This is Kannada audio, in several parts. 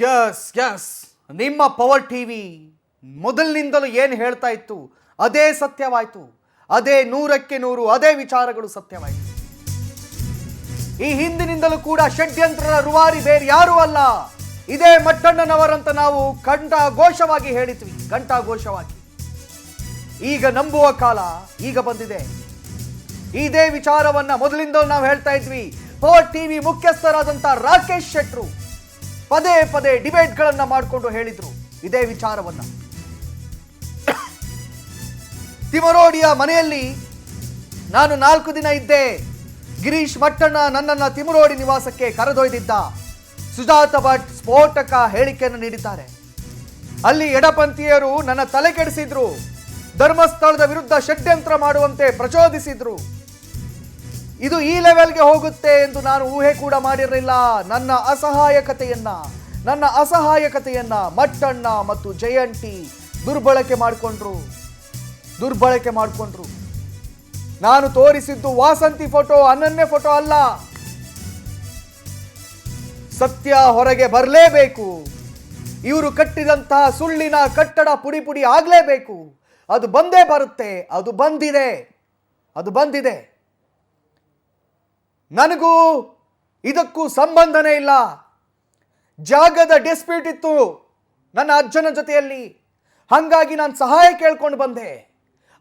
ಯಸ್ ಯಸ್ ನಿಮ್ಮ ಪವರ್ ಟಿವಿ ಮೊದಲಿನಿಂದಲೂ ಏನು ಹೇಳ್ತಾ ಇತ್ತು ಅದೇ ಸತ್ಯವಾಯಿತು. ಅದೇ 100ಕ್ಕೆ 100 ಅದೇ ವಿಚಾರಗಳು ಸತ್ಯವಾಯಿತು. ಈ ಹಿಂದಿನಿಂದಲೂ ಕೂಡ ಷಡ್ಯಂತ್ರದ ರೂವಾರಿ ಬೇರೆ ಯಾರೂ ಅಲ್ಲ, ಇದೇ ಮಟ್ಟಣ್ಣನವರಂತ ನಾವು ಘಂಟಾಘೋಷವಾಗಿ ಹೇಳಿದ್ವಿ. ಘಂಟಾಘೋಷವಾಗಿ ಈಗ ನಂಬುವ ಕಾಲ ಈಗ ಬಂದಿದೆ. ಇದೇ ವಿಚಾರವನ್ನ ಮೊದಲಿಂದಲೂ ನಾವು ಹೇಳ್ತಾ ಇದ್ವಿ. ಪವರ್ ಟಿವಿ ಮುಖ್ಯಸ್ಥರಾದಂಥ ರಾಕೇಶ್ ಶೆಟ್ರು ಪದೇ ಪದೇ ಡಿಬೇಟ್ಗಳನ್ನ ಮಾಡಿಕೊಂಡು ಹೇಳಿದ್ರು ಇದೇ ವಿಚಾರವನ್ನ. ತಿಮರೋಡಿಯ ಮನೆಯಲ್ಲಿ ನಾನು 4 ದಿನ ಇದ್ದೆ. ಗಿರೀಶ್ ಮಟ್ಟಣ್ಣ ನನ್ನನ್ನು ತಿಮರೋಡಿ ನಿವಾಸಕ್ಕೆ ಕರೆದೊಯ್ದಿದ್ದ. ಸುಜಾತ ಭಟ್ ಸ್ಫೋಟಕ ಹೇಳಿಕೆಯನ್ನು ನೀಡಿದ್ದಾರೆ. ಅಲ್ಲಿ ಎಡಪಂಥೀಯರು ನನ್ನ ತಲೆ ಕೆಡಿಸಿದ್ರು, ಧರ್ಮಸ್ಥಳದ ವಿರುದ್ಧ ಷಡ್ಯಂತ್ರ ಮಾಡುವಂತೆ ಪ್ರಚೋದಿಸಿದ್ರು. ಇದು ಈ ಲೆವೆಲ್ಗೆ ಹೋಗುತ್ತೆ ಎಂದು ನಾನು ಊಹೆ ಕೂಡ ಮಾಡಿರಲಿಲ್ಲ. ನನ್ನ ಅಸಹಾಯಕತೆಯನ್ನ ಮಟ್ಟಣ್ಣ ಮತ್ತು ಜಯಂತಿ ದುರ್ಬಳಕೆ ಮಾಡಿಕೊಂಡ್ರು. ನಾನು ತೋರಿಸಿದ್ದು ವಾಸಂತಿ ಫೋಟೋ, ಅನನ್ಯ ಫೋಟೋ ಅಲ್ಲ. ಸತ್ಯ ಹೊರಗೆ ಬರಲೇಬೇಕು. ಇವರು ಕಟ್ಟಿದಂತಹ ಸುಳ್ಳಿನ ಕಟ್ಟಡ ಪುಡಿ ಪುಡಿ ಆಗಲೇಬೇಕು. ಅದು ಬಂದೇ ಬರುತ್ತೆ. ಅದು ಬಂದಿದೆ. ನನಗೂ ಇದಕ್ಕೂ ಸಂಬಂಧನೇ ಇಲ್ಲ. ಜಾಗದ ಡಿಸ್ಪ್ಯೂಟ್ ಇತ್ತು ನನ್ನ ಅಜ್ಜನ ಜೊತೆಯಲ್ಲಿ, ಹಾಗಾಗಿ ನಾನು ಸಹಾಯ ಕೇಳ್ಕೊಂಡು ಬಂದೆ.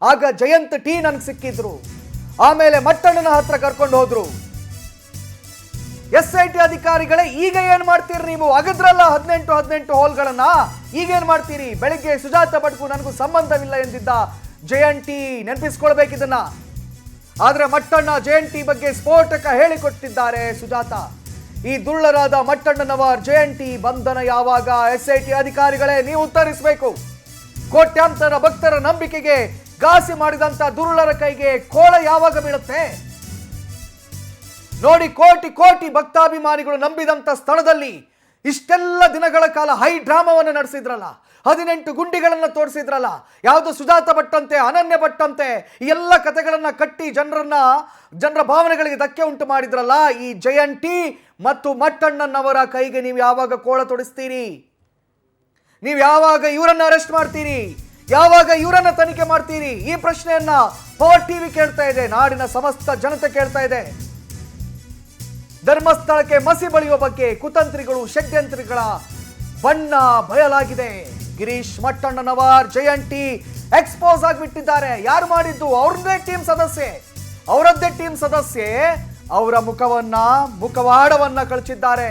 ಆಗ ಜಯಂತ್ ಟಿ ನನಗೆ ಸಿಕ್ಕಿದ್ರು. ಆಮೇಲೆ ಮಟ್ಟಣ್ಣನ ಹತ್ರ ಕರ್ಕೊಂಡು ಹೋದ್ರು. SIT ಅಧಿಕಾರಿಗಳೇ, ಈಗ ಏನ್ ಮಾಡ್ತೀರಿ ನೀವು? ಅಗದ್ರಲ್ಲ 18 ಹೋಲ್ಗಳನ್ನ, ಈಗ ಏನ್ ಮಾಡ್ತೀರಿ? ಬೆಳಿಗ್ಗೆ ಸುಜಾತ ಭಟ್ಗೂ ನನಗೂ ಸಂಬಂಧವಿಲ್ಲ ಎಂದಿದ್ದ ಜಯಂತಿ, ನೆನಪಿಸ್ಕೊಳ್ಬೇಕಿದನ್ನ. ಆದ್ರೆ ಮಟ್ಟಣ್ಣ ಜಯಂತಿ ಬಗ್ಗೆ ಸ್ಫೋಟಕ ಹೇಳಿಕೊಟ್ಟಿದ್ದಾರೆ ಸುಜಾತ. ಈ ದುಳ್ಳರಾದ ಮಟ್ಟಣ್ಣನವರ್ ಜಯಂತಿ ಬಂಧನ ಯಾವಾಗ? SIT ಅಧಿಕಾರಿಗಳೇ ನೀವು ಉತ್ತರಿಸಬೇಕು. ಕೋಟ್ಯಾಂತರ ಭಕ್ತರ ನಂಬಿಕೆಗೆ ಘಾಸಿ ಮಾಡಿದಂತ ದುರುಳರ ಕೈಗೆ ಕೋಳ ಯಾವಾಗ ಬೀಳುತ್ತೆ? ನೋಡಿ, ಕೋಟಿ ಭಕ್ತಾಭಿಮಾನಿಗಳು ನಂಬಿದಂತ ಸ್ಥಳದಲ್ಲಿ ಇಷ್ಟೆಲ್ಲ ದಿನಗಳ ಕಾಲ ಹೈ ಡ್ರಾಮಾವನ್ನು ನಡೆಸಿದ್ರಲ್ಲ, 18 ಗುಂಡಿಗಳನ್ನ ತೋರಿಸಿದ್ರಲ್ಲ, ಯಾವುದು ಸುಜಾತ ಭಟ್ಟಂತೆ, ಅನನ್ಯ ಭಟ್ಟಂತೆ, ಈ ಎಲ್ಲ ಕಥೆಗಳನ್ನ ಕಟ್ಟಿ ಜನರ ಭಾವನೆಗಳಿಗೆ ಧಕ್ಕೆ ಉಂಟು ಮಾಡಿದ್ರಲ್ಲ. ಈ ಜಯಂತಿ ಮತ್ತು ಮಟ್ಟಣ್ಣನವರ ಕೈಗೆ ನೀವು ಯಾವಾಗ ಕೋಳ ತೊಡಿಸ್ತೀರಿ? ನೀವು ಯಾವಾಗ ಇವರನ್ನ ಅರೆಸ್ಟ್ ಮಾಡ್ತೀರಿ? ಯಾವಾಗ ಇವರನ್ನ ತನಿಖೆ ಮಾಡ್ತೀರಿ? ಈ ಪ್ರಶ್ನೆಯನ್ನ ಪವರ್ ಟಿವಿ ಕೇಳ್ತಾ ಇದೆ, ನಾಡಿನ ಸಮಸ್ತ ಜನತೆ ಕೇಳ್ತಾ ಇದೆ. ಧರ್ಮಸ್ಥಳಕ್ಕೆ ಮಸಿ ಬಳಿಯುವ ಬಗ್ಗೆ ಕುತಂತ್ರಿಗಳು, ಷಡ್ಯಂತ್ರಿಗಳ ಬಣ್ಣ ಬಯಲಾಗಿದೆ. ಗಿರೀಶ್ ಮಟ್ಟಣ್ಣನವರ್ ಜಯಂತಿ ಎಕ್ಸ್ಪೋಸ್ ಆಗಿಬಿಟ್ಟಿದ್ದಾರೆ. ಯಾರು ಮಾಡಿದ್ದು? ಅವರದ್ದೇ ಟೀಮ್ ಸದಸ್ಯೆ ಅವರ ಮುಖವಾಡವನ್ನ ಕಳಚಿದ್ದಾರೆ.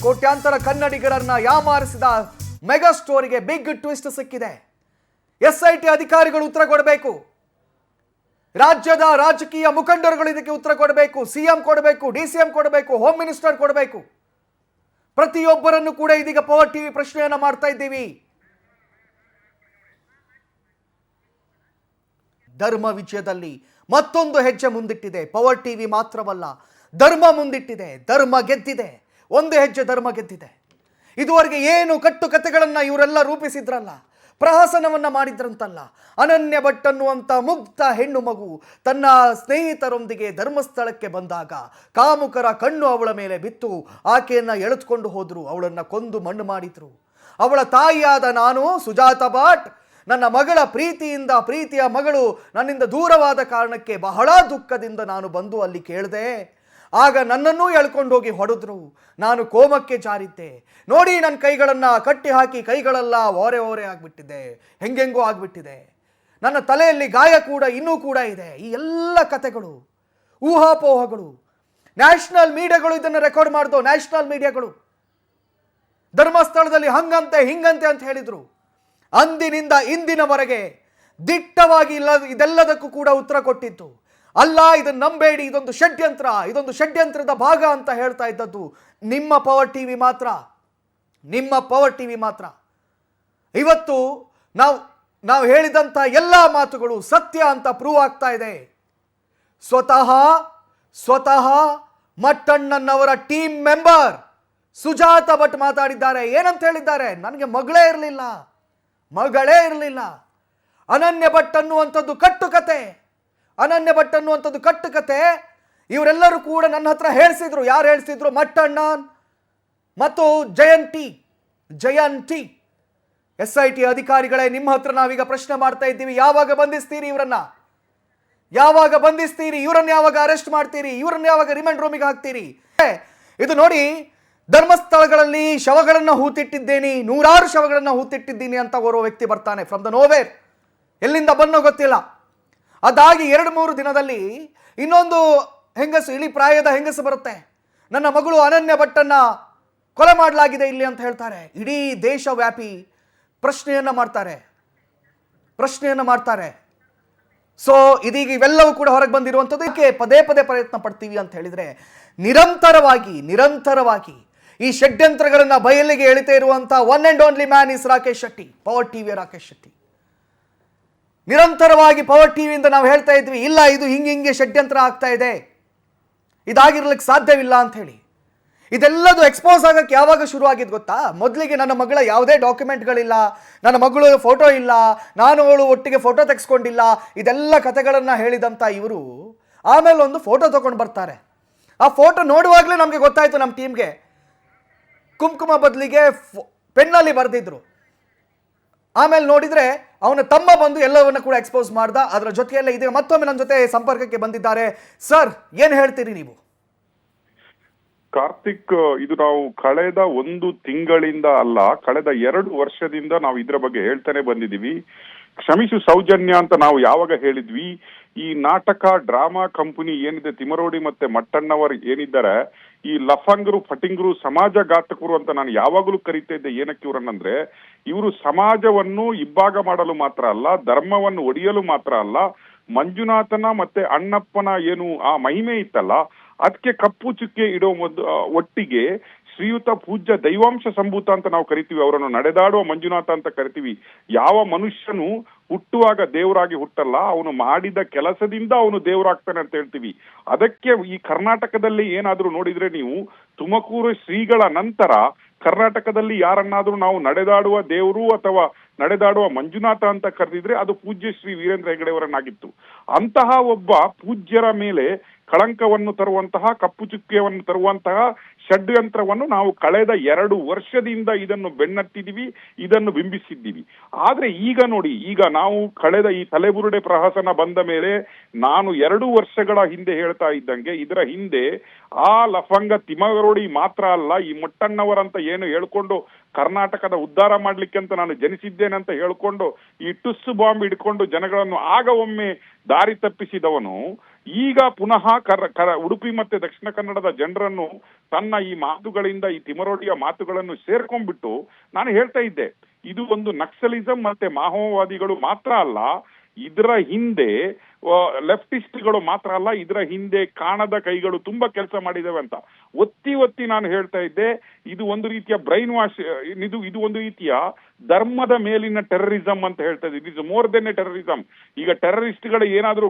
ಕೋಟ್ಯಾಂತರ ಕನ್ನಡಿಗರನ್ನ ಯಾಮಾರಿಸಿದ ಮೆಗಾ ಸ್ಟೋರಿಗೆ ಬಿಗ್ ಟ್ವಿಸ್ಟ್ ಸಿಕ್ಕಿದೆ. SIT ಅಧಿಕಾರಿಗಳು ಉತ್ತರ ಕೊಡಬೇಕು. ರಾಜ್ಯದ ರಾಜಕೀಯ ಮುಖಂಡರುಗಳು ಇದಕ್ಕೆ ಉತ್ತರ ಕೊಡಬೇಕು. CM ಕೊಡಬೇಕು, DCM ಕೊಡಬೇಕು, ಹೋಮ್ ಮಿನಿಸ್ಟರ್ ಕೊಡಬೇಕು. ಪ್ರತಿಯೊಬ್ಬರನ್ನು ಕೂಡ ಇದೀಗ ಪವರ್ ಟಿವಿ ಪ್ರಶ್ನೆಯನ್ನ ಮಾಡ್ತಾ ಇದ್ದೀವಿ. ಧರ್ಮ ವಿಜಯದಲ್ಲಿ ಮತ್ತೊಂದು ಹೆಜ್ಜೆ ಮುಂದಿಟ್ಟಿದೆ. ಪವರ್ ಟಿವಿ ಮಾತ್ರವಲ್ಲ, ಧರ್ಮ ಮುಂದಿಟ್ಟಿದೆ. ಧರ್ಮ ಗೆದ್ದಿದೆ. ಒಂದು ಹೆಜ್ಜೆ ಧರ್ಮ ಗೆದ್ದಿದೆ. ಇದುವರೆಗೆ ಏನು ಕಟ್ಟು ಕಥೆಗಳನ್ನ ಇವರೆಲ್ಲ ರೂಪಿಸಿದ್ರಲ್ಲ, ಪ್ರಹಸನವನ್ನ ಮಾಡಿದ್ರಂತಲ್ಲ, ಅನನ್ಯ ಭಟ್ ಅನ್ನುವಂಥ ಮುಗ್ಧ ಹೆಣ್ಣು ಮಗು ತನ್ನ ಸ್ನೇಹಿತರೊಂದಿಗೆ ಧರ್ಮಸ್ಥಳಕ್ಕೆ ಬಂದಾಗ ಕಾಮುಕರ ಕಣ್ಣು ಅವಳ ಮೇಲೆ ಬಿತ್ತು. ಆಕೆಯನ್ನ ಎಳೆದುಕೊಂಡು ಹೋದ್ರು, ಅವಳನ್ನ ಕೊಂದು ಮಣ್ಣು ಮಾಡಿದ್ರು. ಅವಳ ತಾಯಿಯಾದ ನಾನು ಸುಜಾತ ಭಟ್ ನನ್ನ ಮಗಳ ಪ್ರೀತಿಯ ಮಗಳು ನನ್ನಿಂದ ದೂರವಾದ ಕಾರಣಕ್ಕೆ ಬಹಳ ದುಃಖದಿಂದ ನಾನು ಬಂದು ಅಲ್ಲಿ ಕೇಳಿದೆ. ಆಗ ನನ್ನನ್ನೂ ಎಳ್ಕೊಂಡು ಹೋಗಿ ಹೊಡೆದ್ರು. ನಾನು ಕೋಮಕ್ಕೆ ಜಾರಿದ್ದೆ. ನೋಡಿ, ನನ್ನ ಕೈಗಳನ್ನು ಕಟ್ಟಿ ಹಾಕಿ ಕೈಗಳೆಲ್ಲ ಓರೆ ಆಗಿಬಿಟ್ಟಿದೆ, ಹೆಂಗೆಂಗೋ ಆಗಿಬಿಟ್ಟಿದೆ. ನನ್ನ ತಲೆಯಲ್ಲಿ ಗಾಯ ಕೂಡ ಇನ್ನೂ ಕೂಡ ಇದೆ. ಈ ಎಲ್ಲ ಕಥೆಗಳು, ಊಹಾಪೋಹಗಳು, ನ್ಯಾಷನಲ್ ಮೀಡಿಯಾಗಳು ಇದನ್ನು ರೆಕಾರ್ಡ್ ಮಾಡಿದವು. ನ್ಯಾಷನಲ್ ಮೀಡಿಯಾಗಳು ಧರ್ಮಸ್ಥಳದಲ್ಲಿ ಹಂಗಂತೆ ಹಿಂಗಂತೆ ಅಂತ ಹೇಳಿದ್ರು. ಅಂದಿನಿಂದ ಇಂದಿನವರೆಗೆ ದಿಟ್ಟವಾಗಿ ಇದೆಲ್ಲದಕ್ಕೂ ಕೂಡ ಉತ್ತರ ಕೊಟ್ಟಿತ್ತು. ಅಲ್ಲ, ಇದನ್ನು ನಂಬೇಡಿ, ಇದೊಂದು ಷಡ್ಯಂತ್ರದ ಭಾಗ ಅಂತ ಹೇಳ್ತಾ ಇದ್ದದ್ದು ನಿಮ್ಮ ಪವರ್ ಟಿವಿ ಮಾತ್ರ. ಇವತ್ತು ನಾವು ಹೇಳಿದಂಥ ಎಲ್ಲ ಮಾತುಗಳು ಸತ್ಯ ಅಂತ ಪ್ರೂವ್ ಆಗ್ತಾ ಇದೆ. ಸ್ವತಃ ಮಟ್ಟಣ್ಣನವರ ಟೀಮ್ ಮೆಂಬರ್ ಸುಜಾತ ಭಟ್ ಮಾತಾಡಿದ್ದಾರೆ. ಏನಂತ ಹೇಳಿದ್ದಾರೆ? ನನಗೆ ಮಗಳೇ ಇರಲಿಲ್ಲ. ಅನನ್ಯ ಭಟ್ ಅನ್ನುವಂಥದ್ದು ಕಟ್ಟುಕತೆ. ಇವರೆಲ್ಲರೂ ಕೂಡ ನನ್ನ ಹತ್ರ ಹೇಳಿಸಿದ್ರು. ಯಾರು ಹೇಳಿಸಿದ್ರು? ಮಟ್ಟಣ್ಣ. ಮತ್ತು ಜಯಂತಿ SIT ಅಧಿಕಾರಿಗಳೇ, ನಿಮ್ಮ ಹತ್ರ ನಾವೀಗ ಪ್ರಶ್ನೆ ಮಾಡ್ತಾ ಇದ್ದೀವಿ, ಯಾವಾಗ ಬಂಧಿಸ್ತೀರಿ ಇವರನ್ನ? ಯಾವಾಗ ಬಂಧಿಸ್ತೀರಿ ಇವರನ್ನ? ಯಾವಾಗ ಅರೆಸ್ಟ್ ಮಾಡ್ತೀರಿ ಇವರನ್ನ? ಯಾವಾಗ ರಿಮಾಂಡ್ ರೂಮಿಗೆ ಹಾಕ್ತೀರಿ? ಇದು ನೋಡಿ, ಧರ್ಮಸ್ಥಳಗಳಲ್ಲಿ ಶವಗಳನ್ನು ಹೂತಿಟ್ಟಿದ್ದೇನೆ, 100 ಶವಗಳನ್ನು ಹೂತಿಟ್ಟಿದ್ದೀನಿ ಅಂತ ಓರ್ವ ವ್ಯಕ್ತಿ ಬರ್ತಾನೆ ಫ್ರಮ್ ದ ನೋವೇರ್, ಎಲ್ಲಿಂದ ಬನ್ನೋ ಗೊತ್ತಿಲ್ಲ. ಅದಾಗಿ 2-3 ದಿನದಲ್ಲಿ ಇನ್ನೊಂದು ಹೆಂಗಸು, ಇಳಿ ಪ್ರಾಯದ ಹೆಂಗಸು ಬರುತ್ತೆ, ನನ್ನ ಮಗಳು ಅನನ್ಯ ಭಟ್ಟನ್ನ ಕೊಲೆ ಮಾಡಲಾಗಿದೆ ಇಲ್ಲಿ ಅಂತ ಹೇಳ್ತಾರೆ. ಇಡೀ ದೇಶವ್ಯಾಪಿ ಪ್ರಶ್ನೆಯನ್ನ ಮಾಡ್ತಾರೆ. ಸೊ ಇದೀಗ ಇವೆಲ್ಲವೂ ಕೂಡ ಹೊರಗೆ ಬಂದಿರುವಂಥದ್ದಕ್ಕೆ ಪದೇ ಪ್ರಯತ್ನ ಪಡ್ತೀವಿ ಅಂತ ಹೇಳಿದ್ರೆ, ನಿರಂತರವಾಗಿ ಈ ಷಡ್ಯಂತ್ರಗಳನ್ನ ಬಯಲಿಗೆ ಎಳಿತಾ ಇರುವಂತ one and only man is Rakesh Shetty, power ಟಿವಿಯ ರಾಕೇಶ್ ಶೆಟ್ಟಿ. ನಿರಂತರವಾಗಿ ಪವರ್ ಟಿವಿಯಿಂದ ನಾವು ಹೇಳ್ತಾ ಇದ್ವಿ, ಇಲ್ಲ ಇದು ಹಿಂಗೆ ಷಡ್ಯಂತ್ರ ಆಗ್ತಾ ಇದೆ, ಇದಾಗಿರ್ಲಿಕ್ಕೆ ಸಾಧ್ಯವಿಲ್ಲ ಅಂತ ಹೇಳಿ. ಇದೆಲ್ಲದು ಎಕ್ಸ್ಪೋಸ್ ಆಗಕ್ಕೆ ಯಾವಾಗ ಶುರು ಆಗಿದ್ದು ಗೊತ್ತಾ? ಮೊದಲಿಗೆ ನನ್ನ ಮಗಳ ಯಾವುದೇ ಡಾಕ್ಯುಮೆಂಟ್ಗಳಿಲ್ಲ, ನನ್ನ ಮಗಳು ಫೋಟೋ ಇಲ್ಲ, ನಾನು ಅವಳು ಒಟ್ಟಿಗೆ ಫೋಟೋ ತೆಗೆಸ್ಕೊಂಡಿಲ್ಲ, ಇದೆಲ್ಲ ಕಥೆಗಳನ್ನ ಹೇಳಿದಂತ ಇವರು ಆಮೇಲೆ ಒಂದು ಫೋಟೋ ತಗೊಂಡು ಬರ್ತಾರೆ. ಆ ಫೋಟೋ ನೋಡುವಾಗಲೇ ನಮಗೆ ಗೊತ್ತಾಯ್ತು, ನಮ್ಮ ಟೀಮ್ಗೆ ಕುಂಕುಮ ಬದಲಿಗೆ ಪೆನ್ನಲ್ಲಿ ಬರೆದಿದ್ರು. ಆಮೇಲೆ ನೋಡಿದ್ರೆ ಅವನ ತಮ್ಮ ಬಂದು ಎಲ್ಲವನ್ನ ಕೂಡ ಎಕ್ಸ್ಪೋಸ್ ಮಾಡ್ದ. ಅದರ ಜೊತೆಯಲ್ಲೇ ಇದೀಗ ಮತ್ತೊಮ್ಮೆ ನನ್ನ ಜೊತೆ ಸಂಪರ್ಕಕ್ಕೆ ಬಂದಿದ್ದಾರೆ. ಸರ್, ಏನ್ ಹೇಳ್ತೀರಿ ನೀವು? ಕಾರ್ತಿಕ್, ಇದು ನಾವು ಕಳೆದ 1 ತಿಂಗಳಿಂದ ಅಲ್ಲ, ಕಳೆದ 2 ವರ್ಷದಿಂದ ನಾವು ಇದ್ರ ಬಗ್ಗೆ ಹೇಳ್ತಾನೆ ಬಂದಿದೀವಿ. ಕ್ಷಮಿಸು ಸೌಜನ್ಯ ಅಂತ ನಾವು ಯಾವಾಗ ಹೇಳಿದ್ವಿ, ಈ ನಾಟಕ ಡ್ರಾಮಾ ಕಂಪನಿ ಏನಿದೆ, ತಿಮರೋಡಿ ಮತ್ತೆ ಮಟ್ಟಣ್ಣವರು ಏನಿದ್ದಾರೆ, ಈ ಲಫಂಗರು ಫಟಿಂಗರು ಸಮಾಜಘಾತಕರು ಅಂತ ನಾನು ಯಾವಾಗಲೂ ಕರೀತಾ ಇದ್ದೆ. ಏನಕ್ಕೆ ಇವ್ರನ್ನಂದ್ರೆ, ಇವರು ಸಮಾಜವನ್ನು ಇಬ್ಬಾಗ ಮಾಡಲು ಮಾತ್ರ ಅಲ್ಲ, ಧರ್ಮವನ್ನು ಒಡೆಯಲು ಮಾತ್ರ ಅಲ್ಲ, ಮಂಜುನಾಥನ ಮತ್ತೆ ಅಣ್ಣಪ್ಪನ ಏನು ಆ ಮಹಿಮೆ ಇತ್ತಲ್ಲ, ಅದಕ್ಕೆ ಕಪ್ಪು ಚುಕ್ಕೆ ಇಡೋ ಒಟ್ಟಿಗೆ ಶ್ರೀಯುತ ಪೂಜ್ಯ ದೈವಾಂಶ ಸಂಭೂತ ಅಂತ ನಾವು ಕರಿತೀವಿ, ಅವರನ್ನು ನಡೆದಾಡುವ ಮಂಜುನಾಥ ಅಂತ ಕರಿತೀವಿ. ಯಾವ ಮನುಷ್ಯನು ಹುಟ್ಟುವಾಗ ದೇವರಾಗಿ ಹುಟ್ಟಲ್ಲ, ಅವನು ಮಾಡಿದ ಕೆಲಸದಿಂದ ಅವನು ದೇವರಾಗ್ತಾನೆ ಅಂತ ಹೇಳ್ತೀವಿ. ಅದಕ್ಕೆ ಈ ಕರ್ನಾಟಕದಲ್ಲಿ ಏನಾದ್ರೂ ನೋಡಿದ್ರೆ ನೀವು, ತುಮಕೂರು ಶ್ರೀಗಳ ನಂತರ ಕರ್ನಾಟಕದಲ್ಲಿ ಯಾರನ್ನಾದ್ರೂ ನಾವು ನಡೆದಾಡುವ ದೇವರು ಅಥವಾ ನಡೆದಾಡುವ ಮಂಜುನಾಥ ಅಂತ ಕರೆದಿದ್ರೆ ಅದು ಪೂಜ್ಯ ಶ್ರೀ ವೀರೇಂದ್ರ ಹೆಗಡೆ ಅವರನ್ನಾಗಿತ್ತು. ಅಂತಹ ಒಬ್ಬ ಪೂಜ್ಯರ ಮೇಲೆ ಕಳಂಕವನ್ನು ತರುವಂತಹ, ಕಪ್ಪು ಚುಕ್ಕೆಯನ್ನು ತರುವಂತಹ ಷಡ್ಯಂತ್ರವನ್ನು ನಾವು ಕಳೆದ 2 ವರ್ಷದಿಂದ ಇದನ್ನು ಬೆನ್ನಟ್ಟಿದೀವಿ, ಇದನ್ನು ಬಿಂಬಿಸಿದ್ದೀವಿ. ಆದ್ರೆ ಈಗ ನೋಡಿ, ಈಗ ನಾವು ಕಳೆದ ಈ ತಲೆಬುರುಡೆ ಪ್ರಹಸನ ಬಂದ ಮೇಲೆ ನಾನು 2 ವರ್ಷಗಳ ಹಿಂದೆ ಹೇಳ್ತಾ ಇದ್ದಂಗೆ, ಇದರ ಹಿಂದೆ ಆ ಲಫಂಗ ತಿಮರೋಡಿ ಮಾತ್ರ ಅಲ್ಲ, ಈ ಮೊಟ್ಟಣ್ಣವರಂತ ಏನು ಹೇಳ್ಕೊಂಡು ಕರ್ನಾಟಕದ ಉದ್ಧಾರ ಮಾಡ್ಲಿಕ್ಕೆ ಅಂತ ನಾನು ಜನಿಸಿದ್ದೇನೆ ಅಂತ ಹೇಳ್ಕೊಂಡು ಈ ಟುಸ್ಸು ಬಾಂಬ್ ಹಿಡ್ಕೊಂಡು ಜನಗಳನ್ನು ಆಗ ಒಮ್ಮೆ ದಾರಿ ತಪ್ಪಿಸಿದವನು ಈಗ ಪುನಃ ಉಡುಪಿ ಮತ್ತೆ ದಕ್ಷಿಣ ಕನ್ನಡದ ಜನರನ್ನು ತನ್ನ ಈ ಮಾತುಗಳಿಂದ, ಈ ತಿಮರೋಡಿಯ ಮಾತುಗಳನ್ನು ಸೇರ್ಕೊಂಡ್ಬಿಟ್ಟು ನಾನು ಹೇಳ್ತಾ ಇದ್ದೆ, ಇದು ಒಂದು ನಕ್ಸಲಿಸಂ ಮತ್ತೆ ಮಾವೋವಾದಿಗಳು ಮಾತ್ರ ಅಲ್ಲ, ಇದರ ಹಿಂದೆ ಲೆಫ್ಟಿಸ್ಟ್ಗಳು ಮಾತ್ರ ಅಲ್ಲ, ಇದರ ಹಿಂದೆ ಕಾಣದ ಕೈಗಳು ತುಂಬಾ ಕೆಲಸ ಮಾಡಿದ್ದೇವೆ ಅಂತ ಒತ್ತಿ ನಾನು ಹೇಳ್ತಾ ಇದ್ದೆ. ಇದು ಒಂದು ರೀತಿಯ ಬ್ರೈನ್ ವಾಶ್, ಇದು ಒಂದು ರೀತಿಯ ಧರ್ಮದ ಮೇಲಿನ ಟೆರರಿಸಂ ಅಂತ ಹೇಳ್ತಾ ಇದ್ದೀವಿ. It is more than A terrorism. ಈಗ ಟೆರರಿಸ್ಟ್ಗಳು ಏನಾದ್ರೂ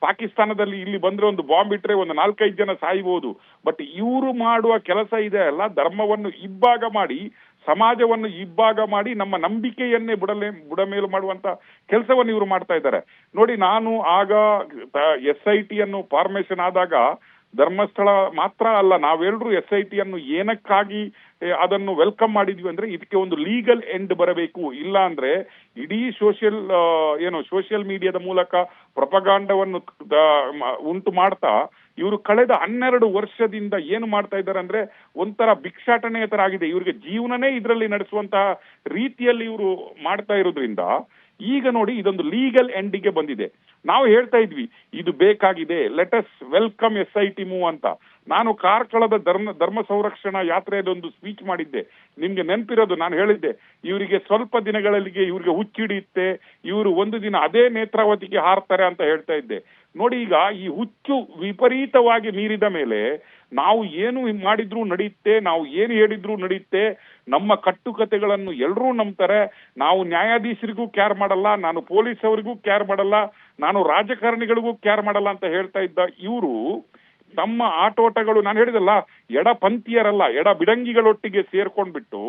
ಪಾಕಿಸ್ತಾನದಲ್ಲಿ ಇಲ್ಲಿ ಬಂದ್ರೆ ಒಂದು ಬಾಂಬ್ ಇಟ್ರೆ ಒಂದು 4-5 ಜನ ಸಾಯ್ಬಹುದು. ಬಟ್ ಇವರು ಮಾಡುವ ಕೆಲಸ ಇದೆ ಅಲ್ಲ, ಧರ್ಮವನ್ನು ಇಬ್ಬಾಗ ಮಾಡಿ, ಸಮಾಜವನ್ನು ಇಬ್ಬಾಗ ಮಾಡಿ, ನಮ್ಮ ನಂಬಿಕೆಯನ್ನೇ ಬುಡಮೇಲು ಮಾಡುವಂತ ಕೆಲಸವನ್ನು ಇವರು ಮಾಡ್ತಾ ಇದ್ದಾರೆ. ನೋಡಿ, ನಾನು ಆಗ SIT ಅನ್ನು ಫಾರ್ಮೇಶನ್ ಆದಾಗ ಧರ್ಮಸ್ಥಳ ಮಾತ್ರ ಅಲ್ಲ, ನಾವೆಲ್ಲರೂ SIT ಅನ್ನು ಏನಕ್ಕಾಗಿ ಅದನ್ನು ವೆಲ್ಕಮ್ ಮಾಡಿದ್ವಿ ಅಂದ್ರೆ, ಇದಕ್ಕೆ ಒಂದು ಲೀಗಲ್ ಎಂಡ್ ಬರಬೇಕು. ಇಲ್ಲ ಅಂದ್ರೆ ಇಡೀ ಸೋಷಿಯಲ್ ಮೀಡಿಯಾದ ಮೂಲಕ ಪ್ರೊಪಗಾಂಡವನ್ನು ಉಂಟು ಮಾಡ್ತಾ ಇವರು ಕಳೆದ 12 ವರ್ಷದಿಂದ ಏನು ಮಾಡ್ತಾ ಇದ್ದಾರೆ ಅಂದ್ರೆ, ಒಂಥರ ಭಿಕ್ಷಾಟನೆಯ ತರ ಆಗಿದೆ. ಇವರಿಗೆ ಜೀವನನೇ ಇದರಲ್ಲಿ ನಡೆಸುವಂತಹ ರೀತಿಯಲ್ಲಿ ಇವರು ಮಾಡ್ತಾ ಇರೋದ್ರಿಂದ ಈಗ ನೋಡಿ ಇದೊಂದು ಲೀಗಲ್ ಎಂಡಿಗೆ ಬಂದಿದೆ. ನಾವು ಹೇಳ್ತಾ ಇದ್ವಿ ಇದು ಬೇಕಾಗಿದೆ, let us welcome SIT move ಅಂತ. ನಾನು ಕಾರ್ಕಳದ ಧರ್ಮ ಸಂರಕ್ಷಣಾ ಯಾತ್ರೆಯಲ್ಲಿ ಒಂದು ಸ್ಪೀಚ್ ಮಾಡಿದ್ದೆ, ನಿಮ್ಗೆ ನೆನಪಿರೋದು. ನಾನು ಹೇಳಿದ್ದೆ, ಇವರಿಗೆ ಸ್ವಲ್ಪ ದಿನಗಳಿಗೆ ಇವ್ರಿಗೆ ಹುಚ್ಚಿಡಿಯುತ್ತೆ, ಇವರು ಒಂದು ದಿನ ಅದೇ ನೇತ್ರಾವತಿಗೆ ಹಾರ್ತಾರೆ ಅಂತ ಹೇಳ್ತಾ ಇದ್ದೆ. ನೋಡಿ, ಈಗ ಈ ಹುಚ್ಚು ವಿಪರೀತವಾಗಿ ಮೀರಿದ ಮೇಲೆ ನಾವು ಏನು ಮಾಡಿದ್ರು ನಡೆಯುತ್ತೆ, ನಾವು ಏನು ಹೇಳಿದ್ರು ನಡೆಯುತ್ತೆ. ನಮ್ಮ ಕಟ್ಟುಕತೆಗಳನ್ನು ಎಲ್ಲರೂ ನಂಬ್ತಾರೆ. ನಾವು ನ್ಯಾಯಾಧೀಶರಿಗೂ ಕೇರ್ ಮಾಡಲ್ಲ, ನಾನು ಪೊಲೀಸ್ ಅವರಿಗೂ ಕೇರ್ ಮಾಡಲ್ಲ, ನಾನು ರಾಜಕಾರಣಿಗಳಿಗೂ ಕೇರ್ ಮಾಡಲ್ಲ ಅಂತ ಹೇಳ್ತಾ ಇದ್ದ ಇವರು ತಮ್ಮ ಆಟೋಟಗಳು, ನಾನು ಹೇಳಿದಲ್ಲ, ಎಡಪಂಥೀಯರಲ್ಲ, ಎಡ ಬಿಡಂಗಿಗಳೊಟ್ಟಿಗೆ ಸೇರ್ಕೊಂಡ್ಬಿಟ್ಟು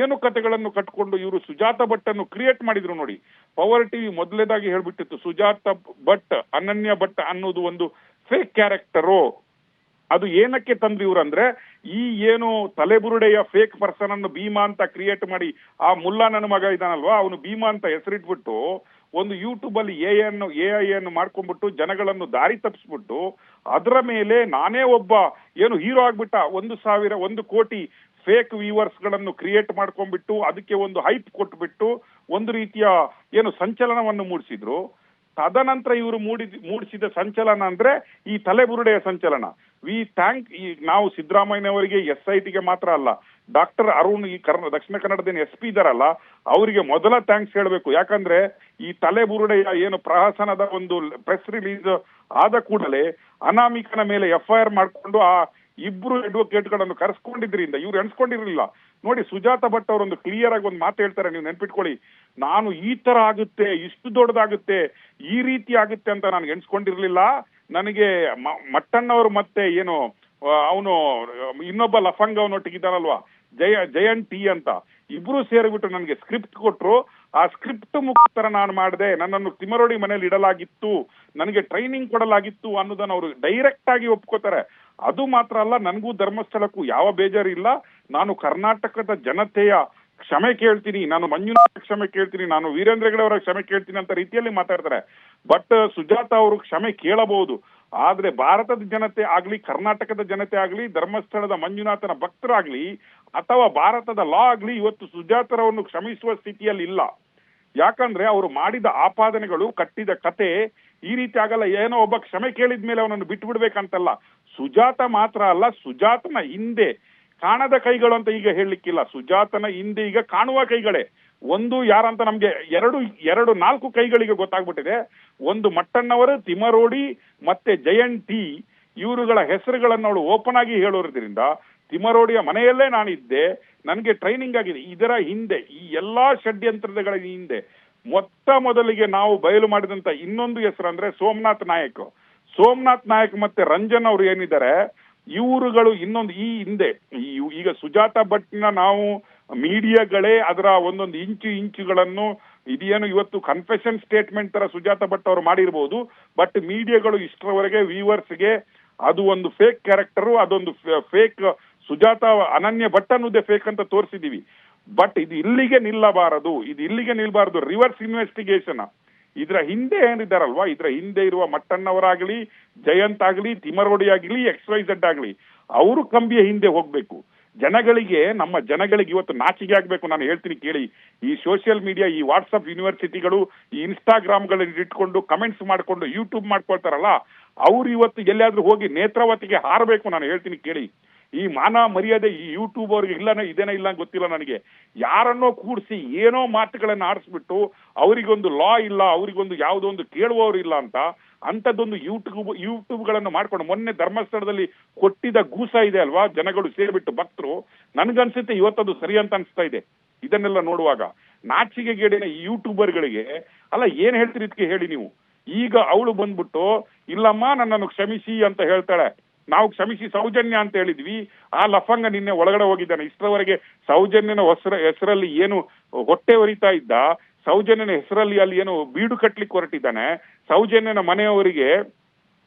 ಏನು ಕತೆಗಳನ್ನು ಕಟ್ಕೊಂಡು ಇವರು ಸುಜಾತ ಭಟ್ ಅನ್ನು ಕ್ರಿಯೇಟ್ ಮಾಡಿದ್ರು. ನೋಡಿ, ಪವರ್ ಟಿವಿ ಮೊದಲೇದಾಗಿ ಹೇಳ್ಬಿಟ್ಟಿತ್ತು, ಸುಜಾತ ಭಟ್, ಅನನ್ಯ ಭಟ್ ಅನ್ನೋದು ಒಂದು ಫೇಕ್ ಕ್ಯಾರೆಕ್ಟರು. ಅದು ಏನಕ್ಕೆ ತಂದ್ರು ಇವ್ರು ಅಂದ್ರೆ, ಈ ಏನು ತಲೆಬುರುಡೆಯ ಫೇಕ್ ಪರ್ಸನ್ ಅನ್ನು ಭೀಮಾ ಅಂತ ಕ್ರಿಯೇಟ್ ಮಾಡಿ, ಆ ಮುಲ್ಲಾ ನನ್ನ ಮಗ ಇದಾನಲ್ವಾ ಅವನು ಭೀಮಾ ಅಂತ ಹೆಸರಿಟ್ಬಿಟ್ಟು ಒಂದು ಯೂಟ್ಯೂಬ್ ಅಲ್ಲಿ ಎಐ ಅನ್ನು ಮಾಡ್ಕೊಂಡ್ಬಿಟ್ಟು ಜನಗಳನ್ನು ದಾರಿ ತಪ್ಪಿಸ್ಬಿಟ್ಟು ಅದರ ಮೇಲೆ ನಾನೇ ಒಬ್ಬ ಏನು ಹೀರೋ ಆಗ್ಬಿಟ್ಟ, 1 ಕೋಟಿ ಫೇಕ್ ವ್ಯೂವರ್ಸ್ ಗಳನ್ನು ಕ್ರಿಯೇಟ್ ಮಾಡ್ಕೊಂಡ್ಬಿಟ್ಟು ಅದಕ್ಕೆ ಒಂದು ಹೈಪ್ ಕೊಟ್ಬಿಟ್ಟು ಒಂದು ರೀತಿಯ ಏನು ಸಂಚಲನವನ್ನು ಮೂಡಿಸಿದ್ರು. ತದನಂತರ ಇವರು ಮೂಡಿಸಿದ ಸಂಚಲನ ಅಂದ್ರೆ ಈ ತಲೆಬುರುಡೆಯ ಸಂಚಲನ. ನಾವು ಸಿದ್ದರಾಮಯ್ಯನವರಿಗೆ SITಗೆ ಮಾತ್ರ ಅಲ್ಲ, ಡಾಕ್ಟರ್ ಅರುಣ್ ಈ ದಕ್ಷಿಣ ಕನ್ನಡದ SP ಇದಾರಲ್ಲ ಅವರಿಗೆ ಮೊದಲ ಥ್ಯಾಂಕ್ಸ್ ಹೇಳಬೇಕು. ಯಾಕಂದ್ರೆ ಈ ತಲೆಬುರುಡೆಯ ಏನು ಪ್ರಹಸನದ ಒಂದು ಪ್ರೆಸ್ ರಿಲೀಸ್ ಆದ ಕೂಡಲೇ ಅನಾಮಿಕನ ಮೇಲೆ FIR ಮಾಡಿಕೊಂಡು ಆ ಇಬ್ರು ಅಡ್ವೊಕೇಟ್ಗಳನ್ನು ಕರೆಸ್ಕೊಂಡಿದ್ರಿಂದ ಇವ್ರು ಎಣಿಸ್ಕೊಂಡಿರ್ಲಿಲ್ಲ. ನೋಡಿ, ಸುಜಾತ ಭಟ್ ಅವರೊಂದು ಕ್ಲಿಯರ್ ಆಗಿ ಒಂದು ಮಾತು ಹೇಳ್ತಾರೆ, ನೀವು ನೆನ್ಪಿಟ್ಕೊಳ್ಳಿ, ನಾನು ಈ ತರ ಆಗುತ್ತೆ, ಇಷ್ಟು ದೊಡ್ಡದಾಗುತ್ತೆ, ಈ ರೀತಿ ಆಗುತ್ತೆ ಅಂತ ನಾನು ಎಣಿಸ್ಕೊಂಡಿರ್ಲಿಲ್ಲ. ನನಗೆ ಮಟ್ಟಣ್ಣವರು ಮತ್ತೆ ಏನು ಅವನು ಇನ್ನೊಬ್ಬ ಲಫಂಗ್ ಅವನೊಟ್ಟಿಗಿದ್ದಾನಲ್ವಾ ಜಯಂತ್ ಟಿ ಅಂತ, ಇಬ್ರು ಸೇರಿಬಿಟ್ಟು ನನಗೆ ಸ್ಕ್ರಿಪ್ಟ್ ಕೊಟ್ರು. ಆ ಸ್ಕ್ರಿಪ್ಟ್ ಮುಖಾಂತರ ನಾನು ಮಾಡಿದೆ, ನನ್ನನ್ನು ತಿಮರೋಡಿ ಮನೇಲಿ ಇಡಲಾಗಿತ್ತು, ನನಗೆ ಟ್ರೈನಿಂಗ್ ಕೊಡಲಾಗಿತ್ತು ಅನ್ನೋದನ್ನ ಅವರು ಡೈರೆಕ್ಟ್ ಆಗಿ ಒಪ್ಕೋತಾರೆ. ಅದು ಮಾತ್ರ ಅಲ್ಲ, ನನಗೂ ಧರ್ಮಸ್ಥಳಕ್ಕೂ ಯಾವ ಬೇಜಾರಿಲ್ಲ. ನಾನು ಕರ್ನಾಟಕದ ಜನತೆಯ ಕ್ಷಮೆ ಕೇಳ್ತೀನಿ, ನಾನು ಮಂಜುನಾಥ ಕ್ಷಮೆ ಕೇಳ್ತೀನಿ, ನಾನು ವೀರೇಂದ್ರ ಹೆಗಡೆ ಅವರ ಕ್ಷಮೆ ಕೇಳ್ತೀನಿ ಅಂತ ರೀತಿಯಲ್ಲಿ ಮಾತಾಡ್ತಾರೆ. ಬಟ್ ಸುಜಾತ ಅವರು ಕ್ಷಮೆ ಕೇಳಬಹುದು, ಆದ್ರೆ ಭಾರತದ ಜನತೆ ಆಗ್ಲಿ, ಕರ್ನಾಟಕದ ಜನತೆ ಆಗ್ಲಿ, ಧರ್ಮಸ್ಥಳದ ಮಂಜುನಾಥನ ಭಕ್ತರಾಗ್ಲಿ ಅಥವಾ ಭಾರತದ ಲಾ ಆಗ್ಲಿ ಇವತ್ತು ಸುಜಾತರವನ್ನು ಕ್ಷಮಿಸುವ ಸ್ಥಿತಿಯಲ್ಲಿ ಇಲ್ಲ. ಯಾಕಂದ್ರೆ ಅವರು ಮಾಡಿದ ಆಪಾದನೆಗಳು, ಕಟ್ಟಿದ ಕತೆ ಈ ರೀತಿ ಆಗಲ್ಲ. ಏನೋ ಒಬ್ಬ ಕ್ಷಮೆ ಕೇಳಿದ್ಮೇಲೆ ಅವನನ್ನು ಬಿಟ್ಟು ಬಿಡ್ಬೇಕಂತಲ್ಲ. ಸುಜಾತ ಮಾತ್ರ ಅಲ್ಲ, ಸುಜಾತನ ಹಿಂದೆ ಕಾಣದ ಕೈಗಳು ಅಂತ ಈಗ ಹೇಳಲಿಕ್ಕಿಲ್ಲ, ಸುಜಾತನ ಹಿಂದೆ ಈಗ ಕಾಣುವ ಕೈಗಳೇ. ಒಂದು ಯಾರಂತ ನಮ್ಗೆ 4 ಕೈಗಳಿಗೆ ಗೊತ್ತಾಗ್ಬಿಟ್ಟಿದೆ. ಒಂದು ಮಟ್ಟಣ್ಣವರು, ತಿಮರೋಡಿ ಮತ್ತೆ ಜಯಂತ್ ಟಿ, ಇವರುಗಳ ಹೆಸರುಗಳನ್ನು ಅವಳು ಓಪನ್ ಆಗಿ ಹೇಳೋದ್ರಿಂದ ತಿಮರೋಡಿಯ ಮನೆಯಲ್ಲೇ ನಾನಿದ್ದೆ, ನನಗೆ ಟ್ರೈನಿಂಗ್ ಆಗಿದೆ. ಇದರ ಹಿಂದೆ ಈ ಎಲ್ಲಾ ಷಡ್ಯಂತ್ರಗಳ ಹಿಂದೆ ಮೊದಲಿಗೆ ನಾವು ಬಯಲು ಮಾಡಿದಂತ ಇನ್ನೊಂದು ಹೆಸರು ಅಂದ್ರೆ ಸೋಮನಾಥ್ ನಾಯಕ್ ಮತ್ತೆ ರಂಜನ್ ಅವರು ಏನಿದ್ದಾರೆ, ಇವರುಗಳು ಇನ್ನೊಂದು ಈ ಹಿಂದೆ ಈಗ ಸುಜಾತ ಭಟ್ನ ನಾವು ಮೀಡಿಯಾಗಳೇ ಅದರ ಒಂದೊಂದು ಇಂಚುಗಳನ್ನು ಇದೇನು ಇವತ್ತು ಕನ್ಫೆಷನ್ ಸ್ಟೇಟ್ಮೆಂಟ್ ತರ ಸುಜಾತ ಭಟ್ ಅವರು ಮಾಡಿರ್ಬೋದು, ಬಟ್ ಮೀಡಿಯಾಗಳು ಇಷ್ಟರವರೆಗೆ ವ್ಯೂವರ್ಸ್ಗೆ ಅದು ಒಂದು ಫೇಕ್ ಕ್ಯಾರೆಕ್ಟರು, ಅದೊಂದು ಫೇಕ್ ಸುಜಾತ ಅನನ್ಯ ಭಟ್ ಅನ್ನೋದೇ ಫೇಕ್ ಅಂತ ತೋರಿಸಿದೀವಿ. ಬಟ್ ಇದು ಇಲ್ಲಿಗೆ ನಿಲ್ಬಾರದು. ರಿವರ್ಸ್ ಇನ್ವೆಸ್ಟಿಗೇಷನ್ ಇದರ ಹಿಂದೆ ಏನಿದ್ದಾರಲ್ವಾ, ಇದರ ಹಿಂದೆ ಇರುವ ಮಟ್ಟಣ್ಣವರಾಗ್ಲಿ, ಜಯಂತ್ ಆಗ್ಲಿ, ತಿಮರೋಡಿ ಆಗ್ಲಿ, XYZ ಆಗ್ಲಿ, ಅವರು ಕಂಬಿಯ ಹಿಂದೆ ಹೋಗ್ಬೇಕು. ನಮ್ಮ ಜನಗಳಿಗೆ ಇವತ್ತು ನಾಚಿಕೆ ಆಗ್ಬೇಕು. ನಾನು ಹೇಳ್ತೀನಿ ಕೇಳಿ, ಈ ಸೋಷಿಯಲ್ ಮೀಡಿಯಾ, ಈ ವಾಟ್ಸಪ್ ಯೂನಿವರ್ಸಿಟಿಗಳು, ಈ ಇನ್ಸ್ಟಾಗ್ರಾಮ್ಗಳಲ್ಲಿ ಇಟ್ಕೊಂಡು ಕಮೆಂಟ್ಸ್ ಮಾಡ್ಕೊಂಡು ಯೂಟ್ಯೂಬ್ ಮಾಡ್ಕೊಳ್ತಾರಲ್ಲ, ಅವ್ರು ಇವತ್ತು ಎಲ್ಲಾದ್ರೂ ಹೋಗಿ ನೇತ್ರಾವತಿಗೆ ಹಾರಬೇಕು. ನಾನು ಹೇಳ್ತೀನಿ ಕೇಳಿ, ಈ ಮಾನ ಮರ್ಯಾದೆ ಈ ಯೂಟ್ಯೂಬ್ ಅವ್ರಿಗೆ ಇದೇನ ಇಲ್ಲ ಗೊತ್ತಿಲ್ಲ ನನಗೆ. ಯಾರನ್ನೋ ಕೂಡಿಸಿ ಏನೋ ಮಾತುಗಳನ್ನ ಆಡಿಸ್ಬಿಟ್ಟು ಅವರಿಗೊಂದು ಲಾ ಇಲ್ಲ, ಅವರಿಗೊಂದು ಯಾವುದೋ ಒಂದು ಕೇಳುವವರು ಇಲ್ಲ ಅಂತದ್ದೊಂದು ಯೂಟ್ಯೂಬ್ಗಳನ್ನು ಮಾಡ್ಕೊಂಡು ಮೊನ್ನೆ ಧರ್ಮಸ್ಥಳದಲ್ಲಿ ಕೊಟ್ಟಿದ್ದ ಗೂಸ ಇದೆ ಅಲ್ವಾ, ಜನಗಳು ಸೇರ್ಬಿಟ್ಟು ಭಕ್ತರು, ನನ್ಗನ್ಸುತ್ತೆ ಇವತ್ತದು ಸರಿ ಅಂತ ಅನ್ಸ್ತಾ ಇದೆ. ಇದನ್ನೆಲ್ಲ ನೋಡುವಾಗ ನಾಚಿಕೆಗೇಡಿನ ಈ ಯೂಟ್ಯೂಬರ್ಗಳಿಗೆ ಅಲ್ಲ, ಏನ್ ಹೇಳ್ತೀರಿ ಇದಕ್ಕೆ ಹೇಳಿ ನೀವು. ಈಗ ಅವಳು ಬಂದ್ಬಿಟ್ಟು ಇಲ್ಲಮ್ಮ ನನ್ನನ್ನು ಕ್ಷಮಿಸಿ ಅಂತ ಹೇಳ್ತಾಳೆ. ನಾವು ಕ್ಷಮಿಸಿ ಸೌಜನ್ಯ ಅಂತ ಹೇಳಿದ್ವಿ, ಆ ಲಫಂಗ ನಿನ್ನೆ ಒಳಗಡೆ ಹೋಗಿದ್ದಾನೆ. ಇಷ್ಟರವರೆಗೆ ಸೌಜನ್ಯನ ಹೆಸರಲ್ಲಿ ಏನು ಹೊಟ್ಟೆ ಹೊರಿತಾ ಇದ್ದ, ಸೌಜನ್ಯನ ಹೆಸರಲ್ಲಿ ಅಲ್ಲಿ ಏನು ಬೀಡು ಕಟ್ಲಿಕ್ಕೆ ಹೊರಟಿದ್ದಾನೆ. ಸೌಜನ್ಯನ ಮನೆಯವರಿಗೆ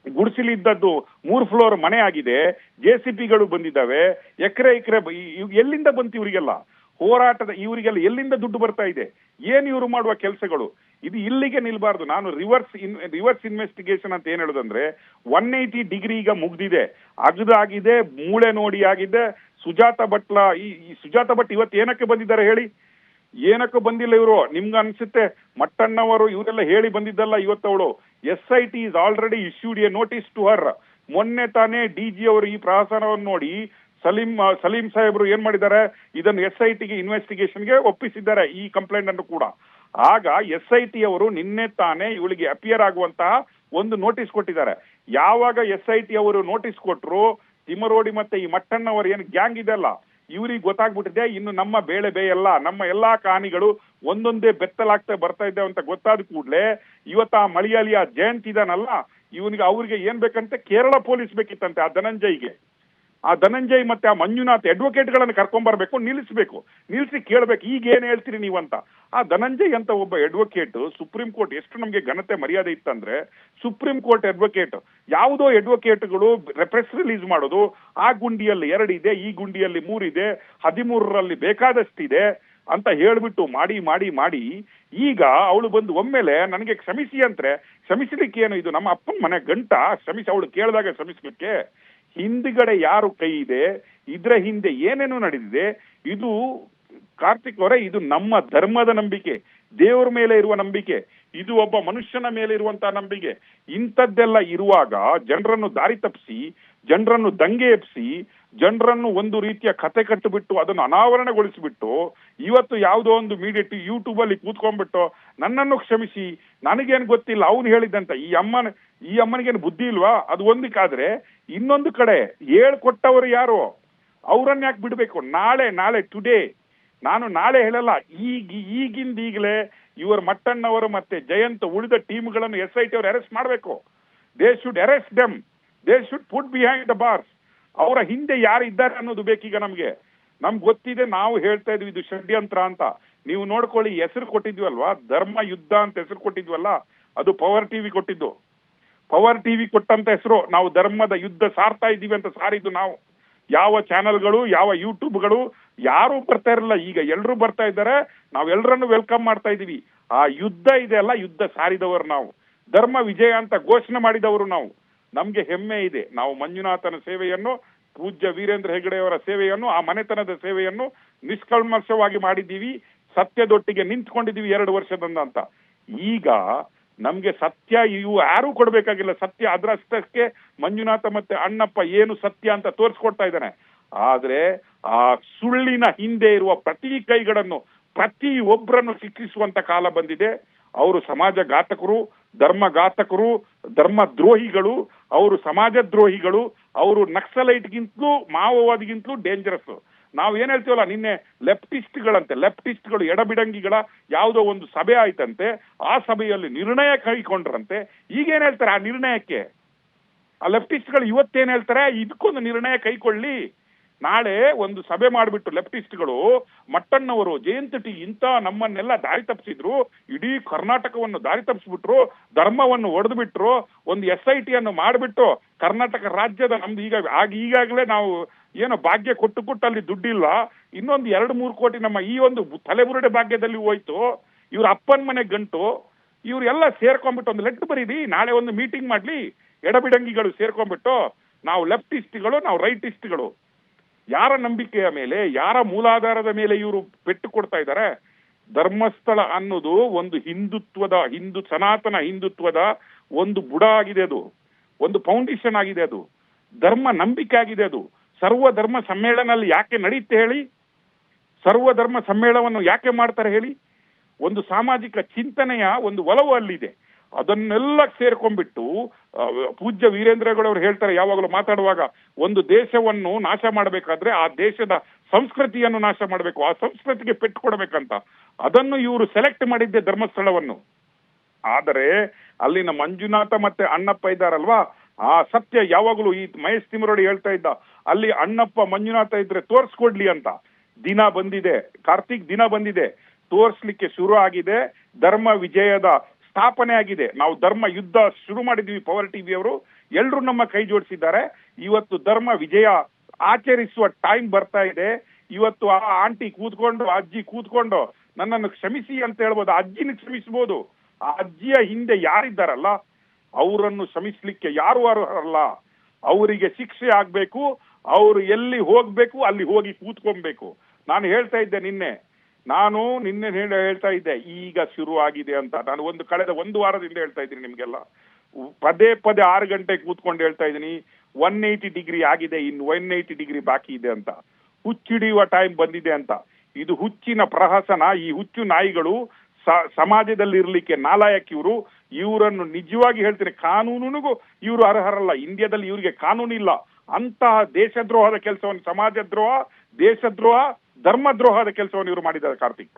ಗುಡಿಸಲಿದ್ದದ್ದು 3 ಫ್ಲೋರ್ ಮನೆ ಆಗಿದೆ, JCBಗಳು ಬಂದಿದ್ದಾವೆ, ಎಕರೆ ಎಲ್ಲಿಂದ ಬಂತು ಇವರಿಗೆಲ್ಲ ಹೋರಾಟದ, ಇವರಿಗೆಲ್ಲ ಎಲ್ಲಿಂದ ದುಡ್ಡು ಬರ್ತಾ ಇದೆ, ಏನ್ ಇವರು ಮಾಡುವ ಕೆಲಸಗಳು. ಇದು ಇಲ್ಲಿಗೆ ನಿಲ್ಬಾರ್ದು. ನಾನು ರಿವರ್ಸ್ ಇನ್ವೆಸ್ಟಿಗೇಷನ್ ಅಂತ ಏನ್ ಹೇಳುದಂದ್ರೆ 180 ಡಿಗ್ರಿ ಈಗ ಮುಗ್ದಿದೆ, ಅಗದಾಗಿದೆ, ಮೂಳೆ ನೋಡಿ ಆಗಿದೆ. ಸುಜಾತ ಭಟ್ ಇವತ್ತು ಏನಕ್ಕೆ ಬಂದಿದ್ದಾರೆ ಹೇಳಿ? ಏನಕ್ಕೆ ಬಂದಿಲ್ಲ ಇವರು? ನಿಮ್ಗೆ ಅನ್ಸುತ್ತೆ ಮಟ್ಟಣ್ಣವರು ಇವರೆಲ್ಲ ಹೇಳಿ ಬಂದಿದ್ದಲ್ಲ. ಇವತ್ತವಳು SIT is already issued a notice to her. ಮೊನ್ನೆ ತಾನೇ DG ಅವರು ಈ ಪ್ರಹಸನವನ್ನು ನೋಡಿ ಸಲೀಂ ಸಾಹೇಬ್ರು ಏನ್ ಮಾಡಿದ್ದಾರೆ, ಇದನ್ನು SITಗೆ ಇನ್ವೆಸ್ಟಿಗೇಷನ್ಗೆ ಒಪ್ಪಿಸಿದ್ದಾರೆ ಈ ಕಂಪ್ಲೇಂಟ್ ಅನ್ನು ಕೂಡ. ಆಗ SIT ಅವರು ನಿನ್ನೆ ತಾನೇ ಇವಳಿಗೆ ಅಪಿಯರ್ ಆಗುವಂತಹ ಒಂದು ನೋಟಿಸ್ ಕೊಟ್ಟಿದ್ದಾರೆ. ಯಾವಾಗ SIT ಅವರು ನೋಟಿಸ್ ಕೊಟ್ರು, ತಿಮರೋಡಿ ಮತ್ತೆ ಈ ಮಟ್ಟಣ್ಣವರು ಏನು ಗ್ಯಾಂಗ್ ಇದೆ ಅಲ್ಲ, ಇವ್ರಿಗೆ ಗೊತ್ತಾಗ್ಬಿಟ್ಟಿದೆ ಇನ್ನು ನಮ್ಮ ಬೇಯಲ್ಲ, ನಮ್ಮ ಎಲ್ಲಾ ಕಾಣಿಗಳು ಒಂದೊಂದೇ ಬೆತ್ತಲಾಗ್ತಾ ಬರ್ತಾ ಇದ್ದೇವೆ ಅಂತ ಗೊತ್ತಾದ ಕೂಡ್ಲೆ ಇವತ್ತು ಆ ಮಲಯಾಳಿ ಆ ಜಯಂತ್ ಇದಾನಲ್ಲ, ಅವ್ರಿಗೆ ಏನ್ ಬೇಕಂತೆ ಕೇರಳ ಪೊಲೀಸ್ ಬೇಕಿತ್ತಂತೆ ಆ ಧನಂಜಯ್ಗೆ. ಆ ಧನಂಜಯ್ ಮತ್ತೆ ಆ ಮಂಜುನಾಥ್ ಅಡ್ವೊಕೇಟ್ಗಳನ್ನು ಕರ್ಕೊಂಡ್ಬರ್ಬೇಕು, ನಿಲ್ಲಿಸಿ ಕೇಳ್ಬೇಕು ಈಗ ಏನ್ ಹೇಳ್ತೀರಿ ನೀವಂತ. ಆ ಧನಂಜಯ್ ಅಂತ ಒಬ್ಬ ಅಡ್ವೊಕೇಟ್ ಸುಪ್ರೀಂ ಕೋರ್ಟ್ ಎಷ್ಟು ನಮ್ಗೆ ಘನತೆ ಮರ್ಯಾದೆ ಇತ್ತಂದ್ರೆ, ಸುಪ್ರೀಂ ಕೋರ್ಟ್ ಅಡ್ವೊಕೇಟ್ ಯಾವುದೋ ಅಡ್ವೊಕೇಟ್ಗಳು ಪ್ರೆಸ್ ರಿಲೀಸ್ ಮಾಡೋದು, ಆ ಗುಂಡಿಯಲ್ಲಿ 2 ಇದೆ, ಈ ಗುಂಡಿಯಲ್ಲಿ 3 ಇದೆ, 13ರಲ್ಲಿ ಬೇಕಾದಷ್ಟಿದೆ ಅಂತ ಹೇಳ್ಬಿಟ್ಟು ಮಾಡಿ ಈಗ ಅವಳು ಬಂದು ಒಮ್ಮೆಲೆ ನನಗೆ ಕ್ಷಮಿಸಿ ಅಂದ್ರೆ, ಕ್ಷಮಿಸಲಿಕ್ಕೆ ಏನು, ಇದು ನಮ್ಮ ಅಪ್ಪನ ಮನೆ ಗಂಟ, ಕ್ಷಮಿಸಿ ಅವಳು ಕೇಳಿದಾಗ ಕ್ಷಮಿಸ್ಲಿಕ್ಕೆ ಹಿಂದ್ಗಡೆ ಯಾರು ಕೈ ಇದೆ, ಇದ್ರ ಹಿಂದೆ ಏನೇನು ನಡೆದಿದೆ, ಇದು ಕಾರ್ತಿಕ್ ಅವರೇ ಇದು ನಮ್ಮ ಧರ್ಮದ ನಂಬಿಕೆ, ದೇವರ ಮೇಲೆ ಇರುವ ನಂಬಿಕೆ, ಇದು ಒಬ್ಬ ಮನುಷ್ಯನ ಮೇಲೆ ಇರುವಂತಹ ನಂಬಿಕೆ. ಇಂಥದ್ದೆಲ್ಲ ಇರುವಾಗ ಜನರನ್ನು ದಾರಿ ತಪ್ಪಿಸಿ, ಜನರನ್ನು ದಂಗೆ ಎಬ್ಬಿಸಿ, ಜನರನ್ನು ಒಂದು ರೀತಿಯ ಕತೆ ಕಟ್ಟಿಬಿಟ್ಟು ಅದನ್ನು ಅನಾವರಣಗೊಳಿಸಿಬಿಟ್ಟು ಇವತ್ತು ಯಾವುದೋ ಒಂದು ಮೀಡಿಯಾ ಯೂಟ್ಯೂಬ್ ಅಲ್ಲಿ ಕೂತ್ಕೊಂಡ್ಬಿಟ್ಟು ನನ್ನನ್ನು ಕ್ಷಮಿಸಿ, ನನಗೇನು ಗೊತ್ತಿಲ್ಲ, ಅವನು ಹೇಳಿದ್ದಂತ, ಈ ಅಮ್ಮನಿಗೇನು ಬುದ್ಧಿ ಇಲ್ವಾ, ಅದು ಒಂದಕ್ಕಾದ್ರೆ ಇನ್ನೊಂದು ಕಡೆ ಹೇಳ್ಕೊಟ್ಟವರು ಯಾರು, ಅವ್ರನ್ನ ಯಾಕೆ ಬಿಡ್ಬೇಕು? ನಾಳೆ ಟುಡೇ, ನಾನು ನಾಳೆ ಹೇಳಲ್ಲ, ಈಗಿಂದೀಗಲೇ ಇವರು ಮಟ್ಟಣ್ಣವರು ಮತ್ತೆ ಜಯಂತ್ ಉಳಿದ ಟೀಮ್ಗಳನ್ನು SIT ಅವರು ಅರೆಸ್ಟ್ ಮಾಡಬೇಕು. They should arrest them, they should put behind the bars. ಅವರ ಹಿಂದೆ ಯಾರು ಇದ್ದಾರೆ ಅನ್ನೋದು ಬೇಕೀಗ ನಮ್ಗೆ ಗೊತ್ತಿದೆ. ನಾವು ಹೇಳ್ತಾ ಇದ್ವಿ ಇದು ಷಡ್ಯಂತ್ರ ಅಂತ. ನೀವು ನೋಡ್ಕೊಳ್ಳಿ, ಹೆಸರು ಕೊಟ್ಟಿದ್ವಲ್ವಾ, ಧರ್ಮ ಯುದ್ಧ ಅಂತ ಹೆಸರು ಕೊಟ್ಟಿದ್ವಲ್ಲ, ಅದು ಪವರ್ ಟಿವಿ ಕೊಟ್ಟಿದ್ದು. ಪವರ್ ಟಿವಿ ಕೊಟ್ಟಂತ ಹೆಸರು. ನಾವು ಧರ್ಮದ ಯುದ್ಧ ಸಾರ್ತಾ ಇದ್ದೀವಿ ಅಂತ ಸಾರಿದ್ದು ನಾವು. ಯಾವ ಚಾನೆಲ್ಗಳು, ಯಾವ ಯೂಟ್ಯೂಬ್ಗಳು ಯಾರು ಬರ್ತಾ ಇರಲಿಲ್ಲ, ಈಗ ಎಲ್ಲರೂ ಬರ್ತಾ ಇದ್ದಾರೆ. ನಾವೆಲ್ಲರನ್ನು ವೆಲ್ಕಮ್ ಮಾಡ್ತಾ ಇದೀವಿ. ಆ ಯುದ್ಧ ಇದೆಯಲ್ಲ, ಯುದ್ಧ ಸಾರಿದವರು ನಾವು, ಧರ್ಮ ವಿಜಯ ಅಂತ ಘೋಷಣೆ ಮಾಡಿದವರು ನಾವು. ನಮ್ಗೆ ಹೆಮ್ಮೆ ಇದೆ. ನಾವು ಮಂಜುನಾಥನ ಸೇವೆಯನ್ನು, ಪೂಜ್ಯ ವೀರೇಂದ್ರ ಹೆಗಡೆಯವರ ಸೇವೆಯನ್ನು, ಆ ಮನೆತನದ ಸೇವೆಯನ್ನು ನಿಷ್ಕಲ್ಮಶವಾಗಿ ಮಾಡಿದ್ದೀವಿ. ಸತ್ಯದೊಟ್ಟಿಗೆ ನಿಂತ್ಕೊಂಡಿದ್ದೀವಿ 2 ವರ್ಷದಿಂದ ಅಂತ. ಈಗ ನಮ್ಗೆ ಸತ್ಯ ಇವು ಯಾರು ಕೊಡ್ಬೇಕಾಗಿಲ್ಲ, ಸತ್ಯ ಅದರಷ್ಟಕ್ಕೆ ಮಂಜುನಾಥ ಮತ್ತೆ ಅಣ್ಣಪ್ಪ ಏನು ಸತ್ಯ ಅಂತ ತೋರಿಸ್ಕೊಡ್ತಾ ಇದ್ದಾನೆ. ಆದ್ರೆ ಆ ಸುಳ್ಳಿನ ಹಿಂದೆ ಇರುವ ಪ್ರತಿ ಕೈಗಳನ್ನು, ಪ್ರತಿ ಒಬ್ಬರನ್ನು ಶಿಕ್ಷಿಸುವಂತ ಕಾಲ ಬಂದಿದೆ. ಅವರು ಸಮಾಜ ಘಾತಕರು, ಧರ್ಮ ಘಾತಕರು, ಧರ್ಮ ದ್ರೋಹಿಗಳು, ಅವರು ಸಮಾಜ ದ್ರೋಹಿಗಳು, ಅವರು ನಕ್ಸಲೈಟ್ಗಿಂತಲೂ ಮಾವೋವಾದಿಗಿಂತಲೂ ಡೇಂಜರಸ್. ನಾವು ಏನ್ ಹೇಳ್ತೀವಲ್ಲ, ನಿನ್ನೆ ಲೆಫ್ಟಿಸ್ಟ್ಗಳು ಎಡಬಿಡಂಗಿಗಳ ಯಾವುದೋ ಒಂದು ಸಭೆ ಆಯ್ತಂತೆ, ಆ ಸಭೆಯಲ್ಲಿ ನಿರ್ಣಯ ಕೈಗೊಂಡ್ರಂತೆ. ಈಗೇನ್ ಹೇಳ್ತಾರೆ ಆ ನಿರ್ಣಯಕ್ಕೆ? ಆ ಲೆಫ್ಟಿಸ್ಟ್ಗಳು ಇವತ್ತೇನ್ ಹೇಳ್ತಾರೆ, ಇದಕ್ಕೊಂದು ನಿರ್ಣಯ ಕೈಕೊಳ್ಳಿ. ನಾಳೆ ಒಂದು ಸಭೆ ಮಾಡಿಬಿಟ್ಟು ಲೆಫ್ಟಿಸ್ಟ್ಗಳು, ಮಟ್ಟಣ್ಣವರು, ಜಯಂತ್ ಟಿ ಇಂತ ನಮ್ಮನ್ನೆಲ್ಲ ದಾರಿ ತಪ್ಪಿಸಿದ್ರು, ಇಡೀ ಕರ್ನಾಟಕವನ್ನು ದಾರಿ ತಪ್ಪಿಸ್ಬಿಟ್ರು, ಧರ್ಮವನ್ನು ಒಡೆದು ಬಿಟ್ರು, ಒಂದು SIT ಅನ್ನು ಮಾಡಿಬಿಟ್ಟು ಕರ್ನಾಟಕ ರಾಜ್ಯದ ನಮ್ದು ಈಗಾಗಲೇ ನಾವು ಏನೋ ಭಾಗ್ಯ ಕೊಟ್ಟು ಅಲ್ಲಿ ದುಡ್ಡಿಲ್ಲ, ಇನ್ನೊಂದು 2-3 ಕೋಟಿ ನಮ್ಮ ಈ ಒಂದು ತಲೆಬುರುಡೆ ಭಾಗ್ಯದಲ್ಲಿ ಹೋಯ್ತು, ಇವ್ರ ಅಪ್ಪನ ಮನೆ ಗಂಟು, ಇವ್ರೆಲ್ಲ ಸೇರ್ಕೊಂಡ್ಬಿಟ್ಟು ಒಂದು ಲೆಟ್ ಬರೀರಿ, ನಾಳೆ ಒಂದು ಮೀಟಿಂಗ್ ಮಾಡ್ಲಿ, ಎಡಬಿಡಂಗಿಗಳು ಸೇರ್ಕೊಂಡ್ಬಿಟ್ಟು, ನಾವು ಲೆಫ್ಟಿಸ್ಟ್ಗಳು, ನಾವು ರೈಟಿಸ್ಟ್ಗಳು. ಯಾರ ನಂಬಿಕೆಯ ಮೇಲೆ, ಯಾರ ಮೂಲಾಧಾರದ ಮೇಲೆ ಇವರು ಪೆಟ್ಟು ಕೊಡ್ತಾ ಇದ್ದಾರೆ? ಧರ್ಮಸ್ಥಳ ಅನ್ನೋದು ಒಂದು ಸನಾತನ ಹಿಂದುತ್ವದ ಒಂದು ಬುಡ ಆಗಿದೆ, ಅದು ಒಂದು ಫೌಂಡೇಶನ್ ಆಗಿದೆ, ಅದು ಧರ್ಮ ನಂಬಿಕೆ ಆಗಿದೆ. ಅದು ಸರ್ವಧರ್ಮ ಸಮ್ಮೇಳನಲ್ಲಿ ಯಾಕೆ ನಡೆಯುತ್ತೆ ಹೇಳಿ? ಸರ್ವಧರ್ಮ ಸಮ್ಮೇಳನವನ್ನು ಯಾಕೆ ಮಾಡ್ತಾರೆ ಹೇಳಿ? ಒಂದು ಸಾಮಾಜಿಕ ಚಿಂತನೆಯ ಒಂದು ಒಲವು ಅಲ್ಲಿದೆ. ಅದನ್ನೆಲ್ಲ ಸೇರ್ಕೊಂಡ್ಬಿಟ್ಟು ಪೂಜ್ಯ ವೀರೇಂದ್ರಗೌಡವರು ಹೇಳ್ತಾರೆ ಯಾವಾಗಲೂ ಮಾತಾಡುವಾಗ, ಒಂದು ದೇಶವನ್ನು ನಾಶ ಮಾಡಬೇಕಾದ್ರೆ ಆ ದೇಶದ ಸಂಸ್ಕೃತಿಯನ್ನು ನಾಶ ಮಾಡಬೇಕು, ಆ ಸಂಸ್ಕೃತಿಗೆ ಪೆಟ್ಟು ಕೊಡಬೇಕಂತ. ಅದನ್ನು ಇವರು ಸೆಲೆಕ್ಟ್ ಮಾಡಿದ್ದೆ ಧರ್ಮಸ್ಥಳವನ್ನು. ಆದರೆ ಅಲ್ಲಿನ ಮಂಜುನಾಥ ಮತ್ತೆ ಅಣ್ಣಪ್ಪ ಇದ್ದಾರಲ್ವಾ, ಆ ಸತ್ಯ ಯಾವಾಗಲೂ ಈ ಮಹೇಶ್ ತಿಮ್ಮರೋಡಿ ಹೇಳ್ತಾ ಇದ್ದ, ಅಲ್ಲಿ ಅಣ್ಣಪ್ಪ ಮಂಜುನಾಥ ಇದ್ರೆ ತೋರ್ಸ್ಕೊಡ್ಲಿ ಅಂತ. ದಿನ ಬಂದಿದೆ ಕಾರ್ತಿಕ್, ದಿನ ಬಂದಿದೆ, ತೋರ್ಸ್ಲಿಕ್ಕೆ ಶುರು ಆಗಿದೆ. ಧರ್ಮ ವಿಜಯದ ಸ್ಥಾಪನೆ ಆಗಿದೆ. ನಾವು ಧರ್ಮ ಯುದ್ಧ ಶುರು ಮಾಡಿದ್ವಿ, ಪವರ್ ಟಿವಿ ಅವರು ಎಲ್ರು ನಮ್ಮ ಕೈ ಜೋಡಿಸಿದ್ದಾರೆ. ಇವತ್ತು ಧರ್ಮ ವಿಜಯ ಆಚರಿಸುವ ಟೈಮ್ ಬರ್ತಾ ಇದೆ. ಇವತ್ತು ಆ ಆಂಟಿ ಕೂತ್ಕೊಂಡು, ಅಜ್ಜಿ ಕೂತ್ಕೊಂಡು ನನ್ನನ್ನು ಕ್ಷಮಿಸಿ ಅಂತ ಹೇಳ್ಬೋದು, ಅಜ್ಜಿನ ಕ್ಷಮಿಸಬಹುದು. ಆ ಅಜ್ಜಿಯ ಹಿಂದೆ ಯಾರಿದ್ದಾರಲ್ಲ ಅವರನ್ನು ಕ್ಷಮಿಸ್ಲಿಕ್ಕೆ ಯಾರು ಅರ್ಹರಲ್ಲ. ಅವರಿಗೆ ಶಿಕ್ಷೆ ಆಗ್ಬೇಕು, ಅವರು ಎಲ್ಲಿ ಹೋಗ್ಬೇಕು ಅಲ್ಲಿ ಹೋಗಿ ಕೂತ್ಕೊಬೇಕು. ನಾನು ಹೇಳ್ತಾ ಇದ್ದೆ ನಿನ್ನೆ ಹೇಳ್ತಾ ಇದ್ದೆ, ಈಗ ಶುರು ಆಗಿದೆ ಅಂತ. ನಾನು ಕಳೆದ 1 ವಾರದಿಂದ ಹೇಳ್ತಾ ಇದ್ದೀನಿ ನಿಮ್ಗೆಲ್ಲ, ಪದೇ 6 ಗಂಟೆಗೆ ಕೂತ್ಕೊಂಡು ಹೇಳ್ತಾ ಇದ್ದೀನಿ, 180 ಡಿಗ್ರಿ ಆಗಿದೆ, ಇನ್ನು 180 ಡಿಗ್ರಿ ಬಾಕಿ ಇದೆ ಅಂತ. ಹುಚ್ಚಿಡಿಯುವ ಟೈಮ್ ಬಂದಿದೆ ಅಂತ. ಇದು ಹುಚ್ಚಿನ ಪ್ರಹಸನ. ಈ ಹುಚ್ಚು ನಾಯಿಗಳು ಸಮಾಜದಲ್ಲಿ ಇರ್ಲಿಕ್ಕೆ ನಾಲಾಯಕ್ ಇವರನ್ನು ನಿಜವಾಗಿ ಹೇಳ್ತೀನಿ, ಕಾನೂನಿಗೂ ಇವರು ಅರ್ಹರಲ್ಲ. ಇಂಡಿಯಾದಲ್ಲಿ ಇವರಿಗೆ ಕಾನೂನಿಲ್ಲ. ಅಂತಹ ದೇಶದ್ರೋಹದ ಕೆಲಸವನ್ನು, ಸಮಾಜದ್ರೋಹ, ದೇಶದ್ರೋಹ, ಧರ್ಮದ್ರೋಹದ ಕೆಲಸವನ್ನು ಇವರು ಮಾಡಿದ್ದಾರೆ ಕಾರ್ತಿಕ್.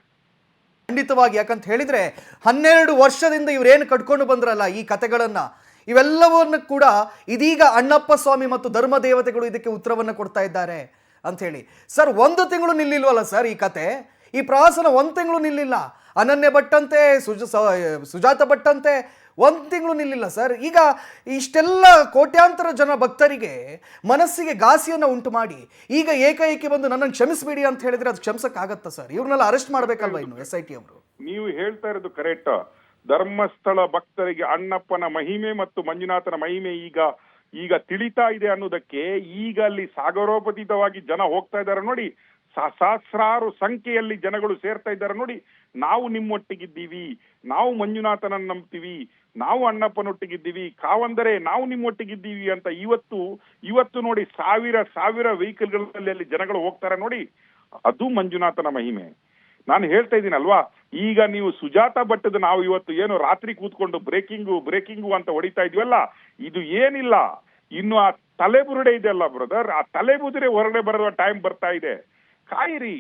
ಖಂಡಿತವಾಗಿ. ಯಾಕಂತ ಹೇಳಿದ್ರೆ 12 ವರ್ಷದಿಂದ ಇವ್ರೇನು ಕಟ್ಕೊಂಡು ಬಂದ್ರಲ್ಲ ಈ ಕತೆಗಳನ್ನ, ಇವೆಲ್ಲವನ್ನು ಕೂಡ ಇದೀಗ ಅಣ್ಣಪ್ಪ ಸ್ವಾಮಿ ಮತ್ತು ಧರ್ಮ ದೇವತೆಗಳು ಇದಕ್ಕೆ ಉತ್ತರವನ್ನು ಕೊಡ್ತಾ ಇದ್ದಾರೆ ಅಂತ ಹೇಳಿ. ಸರ್, 1 ತಿಂಗಳು ನಿಲ್ಲಿಲ್ವಲ್ಲ ಸರ್ ಈ ಕತೆ? ಈ ಪ್ರವಾಸನ 1 ತಿಂಗಳು ನಿಲ್ಲಿಲ್ಲ. ಅನನ್ಯ ಭಟ್ಟಂತೆ, ಸುಜಾತ ಭಟ್ಟಂತೆ 1 ತಿಂಗಳು ನಿಲ್ಲಿಲ್ಲ ಸರ್. ಈಗ ಇಷ್ಟೆಲ್ಲ ಕೋಟ್ಯಾಂತರ ಜನ ಭಕ್ತರಿಗೆ ಮನಸ್ಸಿಗೆ ಘಾಸಿಯನ್ನು ಉಂಟು ಮಾಡಿ ಈಗ ಏಕಾಏಕಿ ಬಂದು ನನ್ನನ್ನು ಕ್ಷಮಿಸಬೇಡಿ ಅಂತ ಹೇಳಿದ್ರೆ ಅದು ಕ್ಷಮಿಸಕ್ಕಾಗತ್ತಾ ಸರ್? ಇವ್ರನ್ನೆಲ್ಲ ಅರೆಸ್ಟ್ ಮಾಡ್ಬೇಕಲ್ವಾ ಇನ್ನು SIT ಅವರು? ನೀವು ಹೇಳ್ತಾ ಇರೋದು ಕರೆಕ್ಟ್. ಧರ್ಮಸ್ಥಳ ಭಕ್ತರಿಗೆ ಅಣ್ಣಪ್ಪನ ಮಹಿಮೆ ಮತ್ತು ಮಂಜುನಾಥನ ಮಹಿಮೆ ಈಗ ತಿಳಿತಾ ಇದೆ ಅನ್ನೋದಕ್ಕೆ ಈಗ ಅಲ್ಲಿ ಸಾಗರೋಪತೀತವಾಗಿ ಜನ ಹೋಗ್ತಾ ಇದ್ದಾರೆ ನೋಡಿ. ಸಹಸ್ರಾರು ಸಂಖ್ಯೆಯಲ್ಲಿ ಜನಗಳು ಸೇರ್ತಾ ಇದ್ದಾರೆ ನೋಡಿ. ನಾವು ನಿಮ್ಮೊಟ್ಟಿಗಿದ್ದೀವಿ, ನಾವು ಮಂಜುನಾಥನನ್ನು ನಂಬ್ತೀವಿ, ನಾವು ಅಣ್ಣಪ್ಪನೊಟ್ಟಿಗಿದ್ದೀವಿ, ಕಾವಂದರೆ ನಾವು ನಿಮ್ಮೊಟ್ಟಿಗಿದ್ದೀವಿ ಅಂತ ಇವತ್ತು ನೋಡಿ ಸಾವಿರ ವೆಹಿಕಲ್ಗಳಲ್ಲಿ ಅಲ್ಲಿ ಜನಗಳು ಹೋಗ್ತಾರೆ ನೋಡಿ. ಅದು ಮಂಜುನಾಥನ ಮಹಿಮೆ. ನಾನು ಹೇಳ್ತಾ ಇದ್ದೀನಲ್ವಾ, ಈಗ ನೀವು ಸುಜಾತ ಭಟ್ಟದ ನಾವು ಇವತ್ತು ಏನು ರಾತ್ರಿ ಕೂತ್ಕೊಂಡು ಬ್ರೇಕಿಂಗು ಅಂತ ಹೊಡಿತಾ ಇದೀವಲ್ಲ, ಇದು ಏನಿಲ್ಲ. ಇನ್ನು ಆ ತಲೆಬುರುಡೆ ಇದೆಯಲ್ಲ ಬ್ರದರ್, ಆ ತಲೆಬುರುಡೆ ಹೊರಗಡೆ ಬರುವ ಟೈಮ್ ಬರ್ತಾ ಇದೆ. ಕಾಯಿರಿ,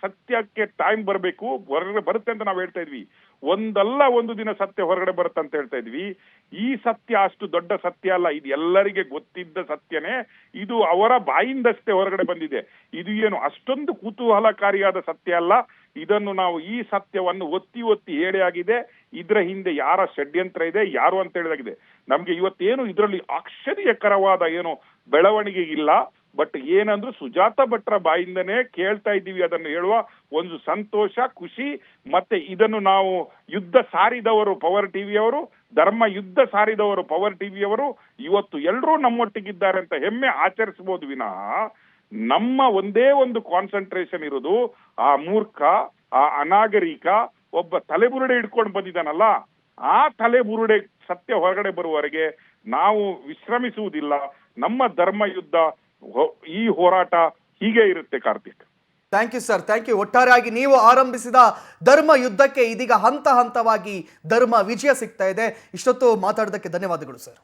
ಸತ್ಯಕ್ಕೆ ಟೈಮ್ ಬರಬೇಕು, ಹೊರಗಡೆ ಬರುತ್ತೆ ಅಂತ ನಾವು ಹೇಳ್ತಾ ಇದ್ವಿ. ಒಂದಲ್ಲ ಒಂದು ದಿನ ಸತ್ಯ ಹೊರಗಡೆ ಬರುತ್ತೆ ಅಂತ ಹೇಳ್ತಾ ಇದ್ವಿ. ಈ ಸತ್ಯ ಅಷ್ಟು ದೊಡ್ಡ ಸತ್ಯ ಅಲ್ಲ, ಇದು ಎಲ್ಲರಿಗೆ ಗೊತ್ತಿದ್ದ ಸತ್ಯನೇ. ಇದು ಅವರ ಬಾಯಿಂದಷ್ಟೇ ಹೊರಗಡೆ ಬಂದಿದೆ. ಇದು ಏನು ಅಷ್ಟೊಂದು ಕುತೂಹಲಕಾರಿಯಾದ ಸತ್ಯ ಅಲ್ಲ. ಇದನ್ನು ನಾವು ಈ ಸತ್ಯವನ್ನು ಒತ್ತಿ ಹೇಳಿ ಆಗಿದೆ. ಇದರ ಹಿಂದೆ ಯಾರ ಷಡ್ಯಂತ್ರ ಇದೆ, ಯಾರು ಅಂತ ಹೇಳಿದಾಗಿದೆ. ನಮ್ಗೆ ಇವತ್ತೇನು ಇದರಲ್ಲಿ ಆಶ್ಚರ್ಯಕರವಾದ ಏನು ಬೆಳವಣಿಗೆ ಇಲ್ಲ. ಬಟ್ ಏನಂದ್ರು ಸುಜಾತ ಭಟ್ರ ಬಾಯಿಂದನೇ ಕೇಳ್ತಾ ಇದ್ದೀವಿ. ಅದನ್ನು ಹೇಳುವ ಒಂದು ಸಂತೋಷ, ಖುಷಿ. ಮತ್ತೆ ಇದನ್ನು ನಾವು ಯುದ್ಧ ಸಾರಿದವರು ಪವರ್ ಟಿವಿಯವರು, ಧರ್ಮ ಯುದ್ಧ ಸಾರಿದವರು ಪವರ್ ಟಿವಿಯವರು ಇವತ್ತು ಎಲ್ಲರೂ ನಮ್ಮೊಟ್ಟಿಗಿದ್ದಾರೆ ಅಂತ ಹೆಮ್ಮೆ ಆಚರಿಸಬಹುದು ವಿನಃ ನಮ್ಮ ಒಂದೇ ಒಂದು ಕಾನ್ಸಂಟ್ರೇಷನ್ ಇರೋದು ಆ ಮೂರ್ಖ, ಆ ಅನಾಗರಿಕ ಒಬ್ಬ ತಲೆಬುರುಡೆ ಇಟ್ಕೊಂಡು ಬಂದಿದ್ದಾನಲ್ಲ, ಆ ತಲೆಬುರುಡೆ ಸತ್ಯ ಹೊರಗಡೆ ಬರುವವರೆಗೆ ನಾವು ವಿಶ್ರಮಿಸುವುದಿಲ್ಲ. ನಮ್ಮ ಧರ್ಮ ಯುದ್ಧ, ಈ ಹೋರಾಟ ಹೀಗೆ ಇರುತ್ತೆ. Karthik, thank you sir, thank you. ಒಟ್ಟಾರೆಯಾಗಿ ನೀವು ಆರಂಭಿಸಿದ ಧರ್ಮ ಯುದ್ಧಕ್ಕೆ ಇದೀಗ ಹಂತ ಹಂತವಾಗಿ ಧರ್ಮ ವಿಜಯ ಸಿಗ್ತಾ ಇದೆ. ಇಷ್ಟೊತ್ತು ಮಾತಾಡೋದಕ್ಕೆ ಧನ್ಯವಾದಗಳು ಸರ್.